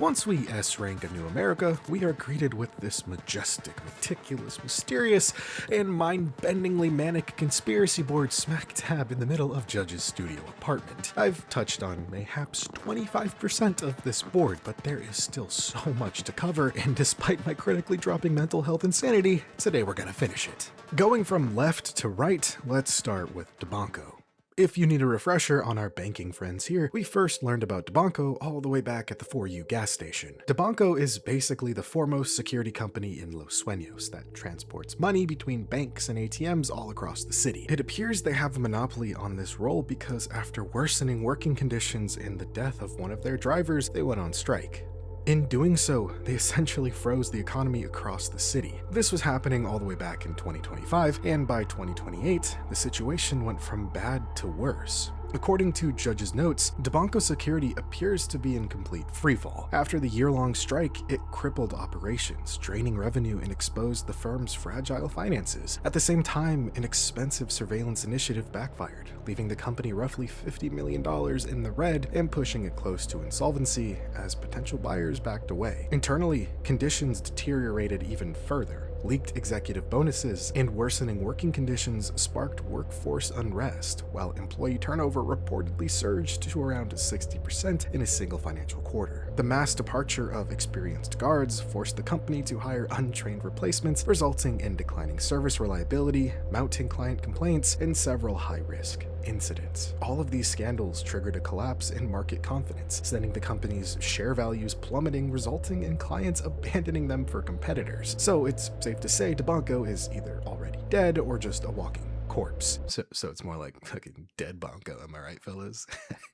Once we S-rank a new America, we are greeted with this majestic, meticulous, mysterious, and mind-bendingly manic conspiracy board smack dab in the middle of Judge's studio apartment. I've touched on mayhaps 25% of this board, but there is still so much to cover, and despite my critically dropping mental health insanity, today we're gonna finish it. Going from left to right, let's start with DeBanco. If you need a refresher on our banking friends here, we first learned about DeBanco all the way back at the 4U gas station. DeBanco is basically the foremost security company in Los Sueños that transports money between banks and ATMs all across the city. It appears they have a monopoly on this role because after worsening working conditions and the death of one of their drivers, they went on strike. In doing so, they essentially froze the economy across the city. This was happening all the way back in 2025, and by 2028, the situation went from bad to worse. According to Judge's notes, DeBanco security appears to be in complete freefall. After the year-long strike, it crippled operations, draining revenue and exposed the firm's fragile finances. At the same time, an expensive surveillance initiative backfired, leaving the company roughly $50 million in the red and pushing it close to insolvency as potential buyers backed away. Internally, conditions deteriorated even further. Leaked executive bonuses and worsening working conditions sparked workforce unrest, while employee turnover reportedly surged to around 60% in a single financial quarter. The mass departure of experienced guards forced the company to hire untrained replacements, resulting in declining service reliability, mounting client complaints, and several high-risk incidents. All of these scandals triggered a collapse in market confidence, sending the company's share values plummeting, resulting in clients abandoning them for competitors. So it's safe to say DeBanco is either already dead or just a walking corpse. So it's more like fucking dead Banco, am I right, fellas?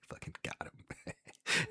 Fucking got him.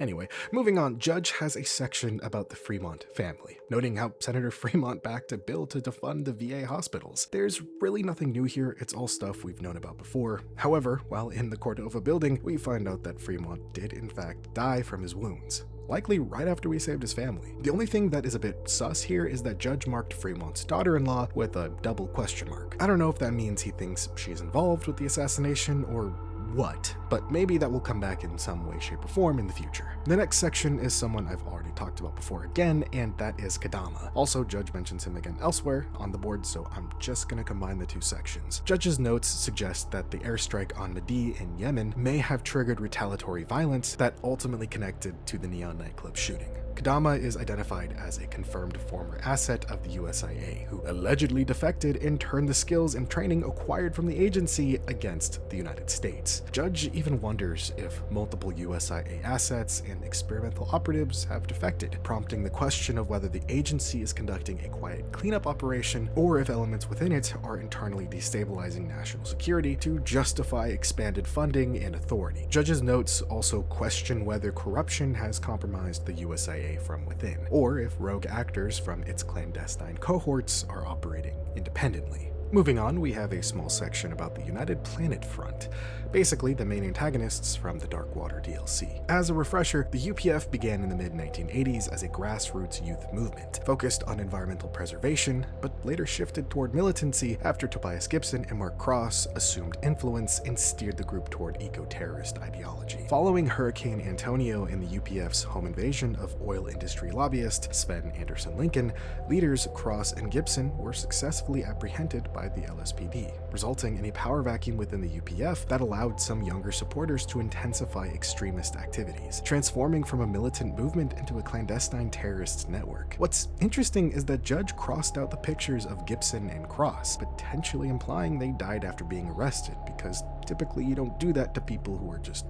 Anyway, moving on, Judge has a section about the Fremont family, noting how Senator Fremont backed a bill to defund the VA hospitals. There's really nothing new here, it's all stuff we've known about before. However, while in the Cordova building, we find out that Fremont did in fact die from his wounds, likely right after we saved his family. The only thing that is a bit sus here is that Judge marked Fremont's daughter-in-law with a double question mark. I don't know if that means he thinks she's involved with the assassination or what, but maybe that will come back in some way, shape, or form in the future. The next section is someone I've already talked about before again, and that is Kadama. Also, Judge mentions him again elsewhere on the board, so I'm just gonna combine the two sections. Judge's notes suggest that the airstrike on Nadi in Yemen may have triggered retaliatory violence that ultimately connected to the Neon nightclub shooting. Kadama is identified as a confirmed former asset of the USIA, who allegedly defected and turned the skills and training acquired from the agency against the United States. Judge even wonders if multiple USIA assets and experimental operatives have defected, prompting the question of whether the agency is conducting a quiet cleanup operation or if elements within it are internally destabilizing national security to justify expanded funding and authority. Judge's notes also question whether corruption has compromised the USIA from within, or if rogue actors from its clandestine cohorts are operating independently. Moving on, we have a small section about the United Planet Front, basically the main antagonists from the Darkwater DLC. As a refresher, the UPF began in the mid-1980s as a grassroots youth movement, focused on environmental preservation, but later shifted toward militancy after Tobias Gibson and Mark Cross assumed influence and steered the group toward eco-terrorist ideology. Following Hurricane Antonio and the UPF's home invasion of oil industry lobbyist Sven Anderson Lincoln, leaders Cross and Gibson were successfully apprehended by the LSPD, resulting in a power vacuum within the UPF that allowed some younger supporters to intensify extremist activities, transforming from a militant movement into a clandestine terrorist network. What's interesting is that Judge crossed out the pictures of Gibson and Cross, potentially implying they died after being arrested, because typically you don't do that to people who are just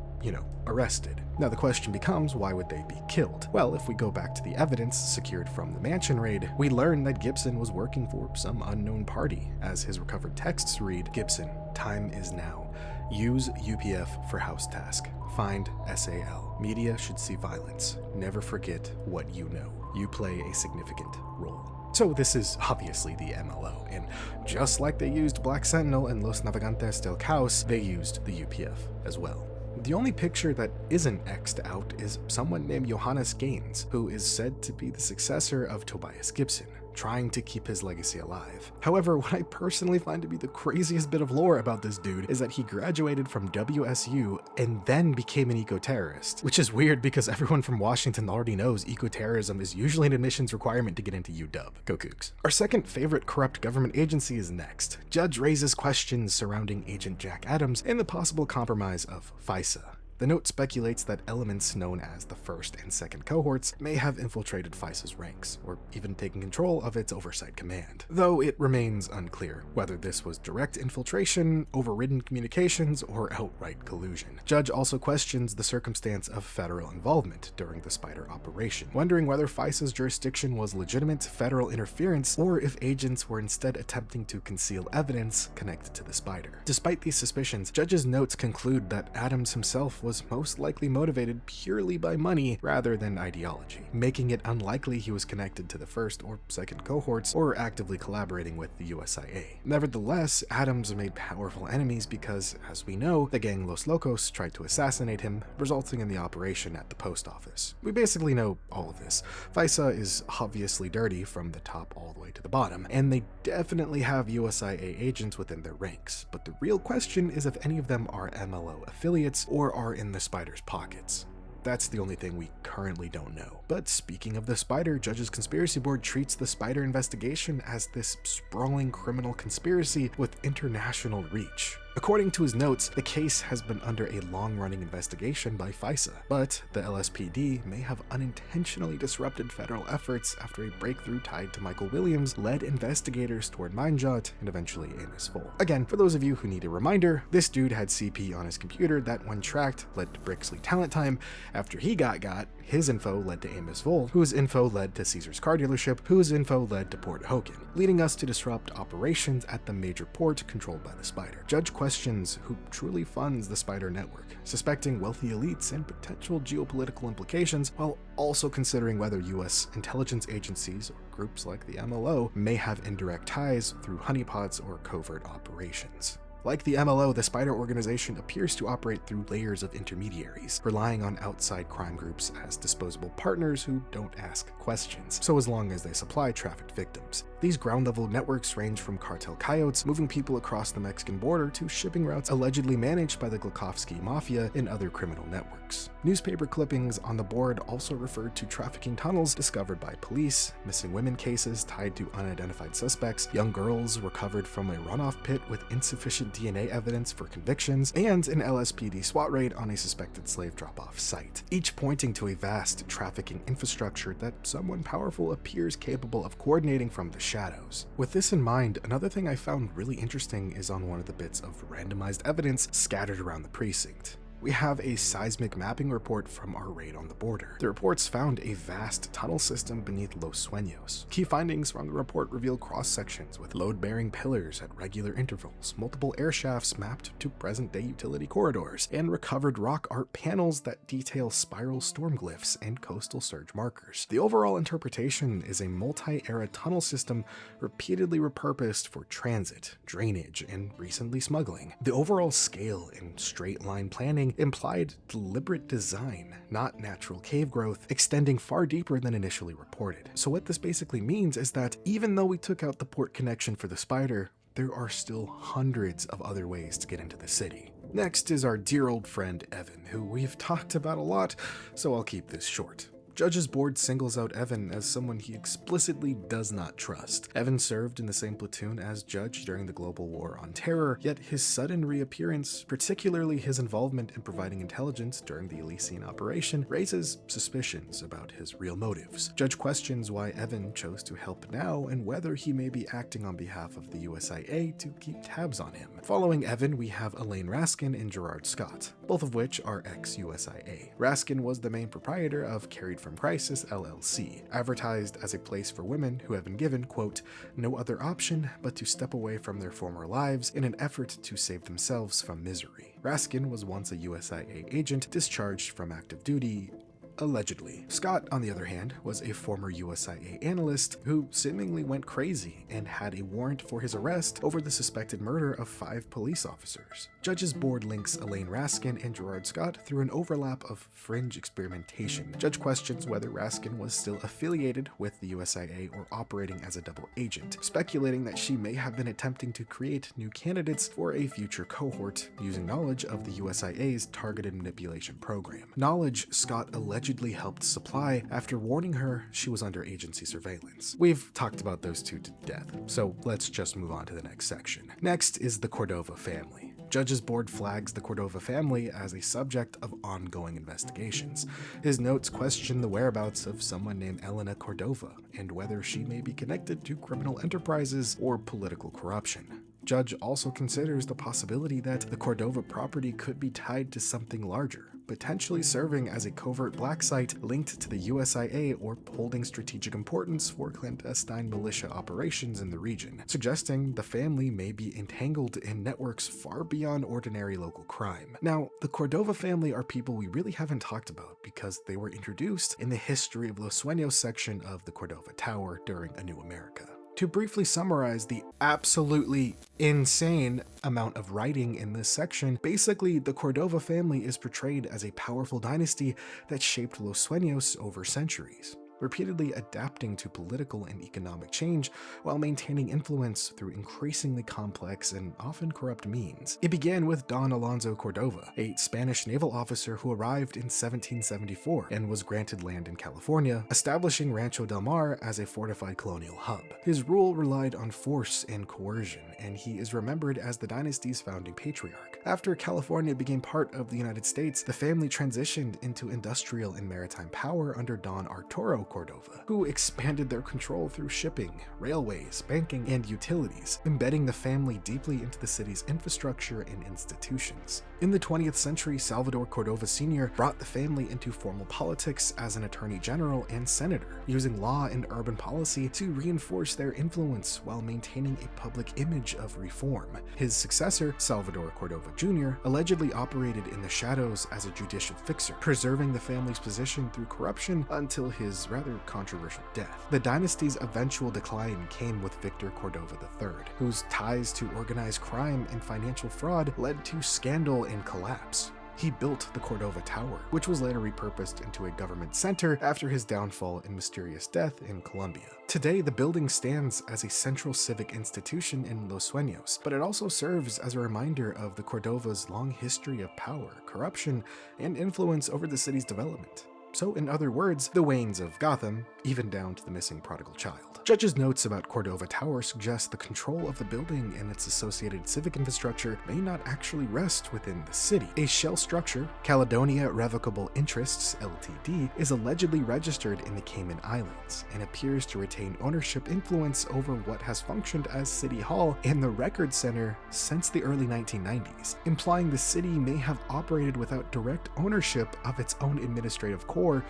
arrested. Now the question becomes, why would they be killed? Well, if we go back to the evidence secured from the mansion raid, we learn that Gibson was working for some unknown party. As his recovered texts read, Gibson, time is now. Use UPF for house task. Find SAL. Media should see violence. Never forget what you know. You play a significant role. So this is obviously the MLO, and just like they used Black Sentinel and Los Navegantes del Caos, they used the UPF as well. The only picture that isn't X'd out is someone named Johannes Gaines, who is said to be the successor of Tobias Gibson. trying to keep his legacy alive. However, what I personally find to be the craziest bit of lore about this dude is that he graduated from WSU and then became an eco-terrorist, which is weird because everyone from Washington already knows eco-terrorism is usually an admissions requirement to get into UW. Go Cougs. Our second favorite corrupt government agency is next. Judge raises questions surrounding Agent Jack Adams and the possible compromise of FISA. The note speculates that elements known as the first and second cohorts may have infiltrated FISA's ranks, or even taken control of its oversight command, though it remains unclear whether this was direct infiltration, overridden communications, or outright collusion. Judge also questions the circumstance of federal involvement during the Spider operation, wondering whether FISA's jurisdiction was legitimate federal interference or if agents were instead attempting to conceal evidence connected to the Spider. Despite these suspicions, Judge's notes conclude that Adams himself was most likely motivated purely by money rather than ideology, making it unlikely he was connected to the first or second cohorts or actively collaborating with the USIA. Nevertheless, Adams made powerful enemies because, as we know, the gang Los Locos tried to assassinate him, resulting in the operation at the post office. We basically know all of this. FISA is obviously dirty from the top all the way to the bottom, and they definitely have USIA agents within their ranks, but the real question is if any of them are MLO affiliates or are in the Spider's pockets. That's the only thing we currently don't know. But speaking of the Spider, Judge's conspiracy board treats the Spider investigation as this sprawling criminal conspiracy with international reach. According to his notes, the case has been under a long-running investigation by FISA, but the LSPD may have unintentionally disrupted federal efforts after a breakthrough tied to Michael Williams led investigators toward Minejot and eventually Amos Full. Again, for those of you who need a reminder, this dude had CP on his computer that, when tracked, led to Brixley Talent Time. After he got, his info led to Amos Full, whose info led to Caesar's car dealership, whose info led to Port Hogan, leading us to disrupt operations at the major port controlled by the Spider. Judge questions who truly funds the Spider network, suspecting wealthy elites and potential geopolitical implications, while also considering whether U.S. intelligence agencies or groups like the MLO may have indirect ties through honeypots or covert operations. Like the MLO, the Spider organization appears to operate through layers of intermediaries, relying on outside crime groups as disposable partners who don't ask questions, so as long as they supply trafficked victims. These ground-level networks range from cartel coyotes moving people across the Mexican border to shipping routes allegedly managed by the Glukhovsky Mafia and other criminal networks. Newspaper clippings on the board also referred to trafficking tunnels discovered by police, missing women cases tied to unidentified suspects, young girls recovered from a runoff pit with insufficient DNA evidence for convictions, and an LSPD SWAT raid on a suspected slave drop-off site, each pointing to a vast trafficking infrastructure that someone powerful appears capable of coordinating from the shadows. With this in mind, another thing I found really interesting is on one of the bits of randomized evidence scattered around the precinct. We have a seismic mapping report from our raid on the border. The reports found a vast tunnel system beneath Los Sueños. Key findings from the report reveal cross-sections with load-bearing pillars at regular intervals, multiple air shafts mapped to present-day utility corridors, and recovered rock art panels that detail spiral storm glyphs and coastal surge markers. The overall interpretation is a multi-era tunnel system repeatedly repurposed for transit, drainage, and recently smuggling. The overall scale and straight-line planning implied deliberate design, not natural cave growth, extending far deeper than initially reported. So what this basically means is that even though we took out the port connection for the Spider, there are still hundreds of other ways to get into the city. Next is our dear old friend Evan, who we've talked about a lot, so I'll keep this short. Judge's board singles out Evan as someone he explicitly does not trust. Evan served in the same platoon as Judge during the global war on terror, yet his sudden reappearance, particularly his involvement in providing intelligence during the Elysian operation, raises suspicions about his real motives. Judge questions why Evan chose to help now and whether he may be acting on behalf of the USIA to keep tabs on him. Following Evan, we have Elaine Rascin and Gerard Scott, both of which are ex-USIA. Rascin was the main proprietor of Carried from Crisis LLC, advertised as a place for women who have been given, quote, no other option but to step away from their former lives in an effort to save themselves from misery. Rascin was once a USIA agent discharged from active duty allegedly. Scott, on the other hand, was a former USIA analyst who seemingly went crazy and had a warrant for his arrest over the suspected murder of 5 police officers. Judge's board links Elaine Rascin and Gerard Scott through an overlap of fringe experimentation. Judge questions whether Rascin was still affiliated with the USIA or operating as a double agent, speculating that she may have been attempting to create new candidates for a future cohort using knowledge of the USIA's targeted manipulation program. Knowledge Scott allegedly helped supply after warning her she was under agency surveillance. We've talked about those two to death, so let's just move on to the next section. Next is the Cordova family. Judge's board flags the Cordova family as a subject of ongoing investigations. His notes question the whereabouts of someone named Elena Cordova and whether she may be connected to criminal enterprises or political corruption. Judge also considers the possibility that the Cordova property could be tied to something larger, potentially serving as a covert black site linked to the USIA or holding strategic importance for clandestine militia operations in the region, suggesting the family may be entangled in networks far beyond ordinary local crime. Now, the Cordova family are people we really haven't talked about because they were introduced in the History of Los Sueños section of the Cordova Tower during A New America. To briefly summarize the absolutely insane amount of writing in this section, basically the Cordova family is portrayed as a powerful dynasty that shaped Los Sueños over centuries, repeatedly adapting to political and economic change while maintaining influence through increasingly complex and often corrupt means. It began with Don Alonso Cordova, a Spanish naval officer who arrived in 1774 and was granted land in California, establishing Rancho del Mar as a fortified colonial hub. His rule relied on force and coercion, and he is remembered as the dynasty's founding patriarch. After California became part of the United States, the family transitioned into industrial and maritime power under Don Arturo Cordova, who expanded their control through shipping, railways, banking, and utilities, embedding the family deeply into the city's infrastructure and institutions. In the 20th century, Salvador Cordova Sr. brought the family into formal politics as an attorney general and senator, using law and urban policy to reinforce their influence while maintaining a public image of reform. His successor, Salvador Cordova Jr., allegedly operated in the shadows as a judicial fixer, preserving the family's position through corruption until his rather controversial death. The dynasty's eventual decline came with Victor Cordova III, whose ties to organized crime and financial fraud led to scandal and collapse. He built the Cordova Tower, which was later repurposed into a government center after his downfall and mysterious death in Colombia. Today, the building stands as a central civic institution in Los Sueños, but it also serves as a reminder of the Cordova's long history of power, corruption, and influence over the city's development. So, in other words, the Waynes of Gotham, even down to the missing prodigal child. Judge's notes about Cordova Tower suggest the control of the building and its associated civic infrastructure may not actually rest within the city. A shell structure, Caledonia Revocable Interests (LTD), is allegedly registered in the Cayman Islands and appears to retain ownership influence over what has functioned as City Hall and the Record Center since the early 1990s, implying the city may have operated without direct ownership of its own administrative core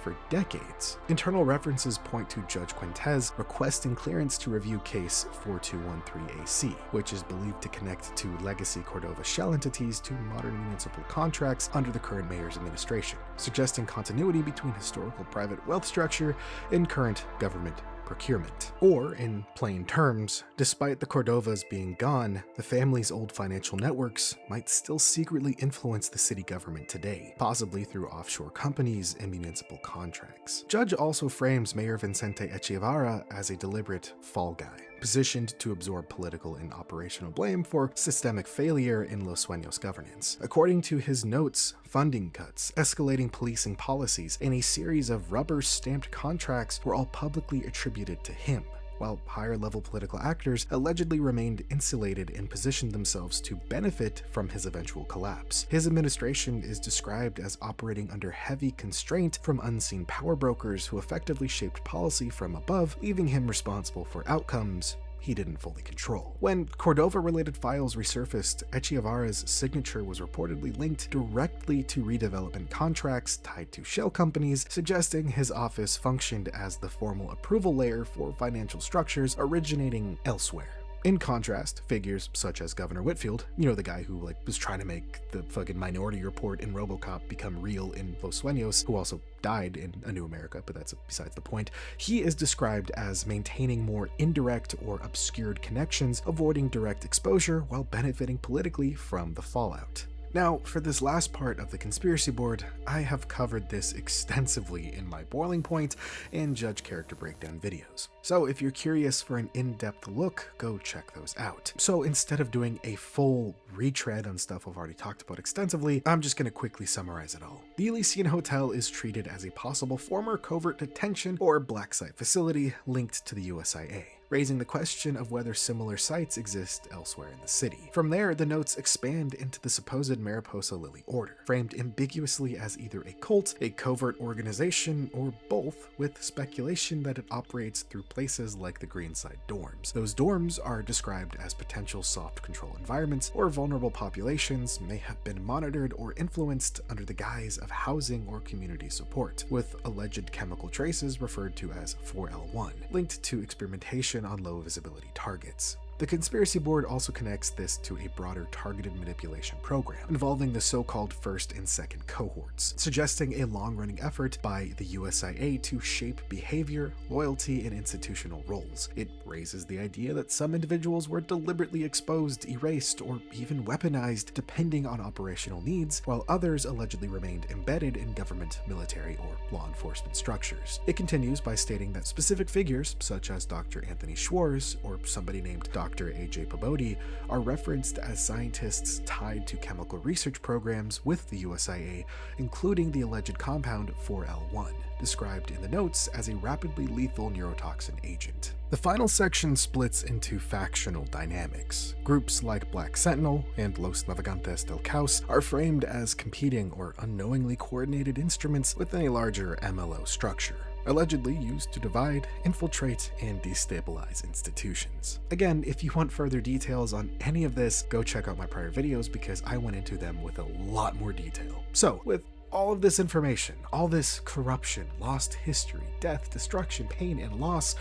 for decades. Internal references point to Judge Quintez requesting clearance to review case 4213AC, which is believed to connect to legacy Cordova shell entities to modern municipal contracts under the current mayor's administration, suggesting continuity between historical private wealth structure and current government procurement. Or, in plain terms, despite the Cordovas being gone, the family's old financial networks might still secretly influence the city government today, possibly through offshore companies and municipal contracts. Judge also frames Mayor Vicente Echeverria as a deliberate fall guy, positioned to absorb political and operational blame for systemic failure in Los Sueños governance. According to his notes, funding cuts, escalating policing policies, and a series of rubber-stamped contracts were all publicly attributed to him, while higher-level political actors allegedly remained insulated and positioned themselves to benefit from his eventual collapse. His administration is described as operating under heavy constraint from unseen power brokers who effectively shaped policy from above, leaving him responsible for outcomes he didn't fully control. When Cordova-related files resurfaced, Echeverria's signature was reportedly linked directly to redevelopment contracts tied to shell companies, suggesting his office functioned as the formal approval layer for financial structures originating elsewhere. In contrast, figures such as Governor Whitfield, you know, the guy who was trying to make the fucking Minority Report in RoboCop become real in Los Sueños, who also died in A New America, but that's besides the point. He is described as maintaining more indirect or obscured connections, avoiding direct exposure while benefiting politically from the fallout. Now, for this last part of the conspiracy board, I have covered this extensively in my Boiling Point and Judge Character Breakdown videos. So if you're curious for an in-depth look, go check those out. So instead of doing a full retread on stuff I've already talked about extensively, I'm just going to quickly summarize it all. The Elysian Hotel is treated as a possible former covert detention or black site facility linked to the USIA, raising the question of whether similar sites exist elsewhere in the city. From there, the notes expand into the supposed Mariposa Lily Order, framed ambiguously as either a cult, a covert organization, or both, with speculation that it operates through places like the Greenside dorms. Those dorms are described as potential soft control environments, or vulnerable populations may have been monitored or influenced under the guise of housing or community support, with alleged chemical traces referred to as 4L1, linked to experimentation on low visibility targets. The conspiracy board also connects this to a broader targeted manipulation program involving the so-called first and second cohorts, suggesting a long-running effort by the USIA to shape behavior, loyalty, and institutional roles. It raises the idea that some individuals were deliberately exposed, erased, or even weaponized depending on operational needs, while others allegedly remained embedded in government, military, or law enforcement structures. It continues by stating that specific figures, such as Dr. Anthony Schwarz or somebody named Dr. A.J. Pabodi, are referenced as scientists tied to chemical research programs with the USIA, including the alleged compound 4L1, described in the notes as a rapidly lethal neurotoxin agent. The final section splits into factional dynamics. Groups like Black Sentinel and Los Navegantes del Caos are framed as competing or unknowingly coordinated instruments within a larger MLO structure, allegedly used to divide, infiltrate, and destabilize institutions. Again, if you want further details on any of this, go check out my prior videos because I went into them with a lot more detail. So, with all of this information, all this corruption, lost history, death, destruction, pain, and loss,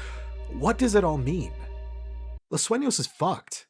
what does it all mean? Los Sueños is fucked.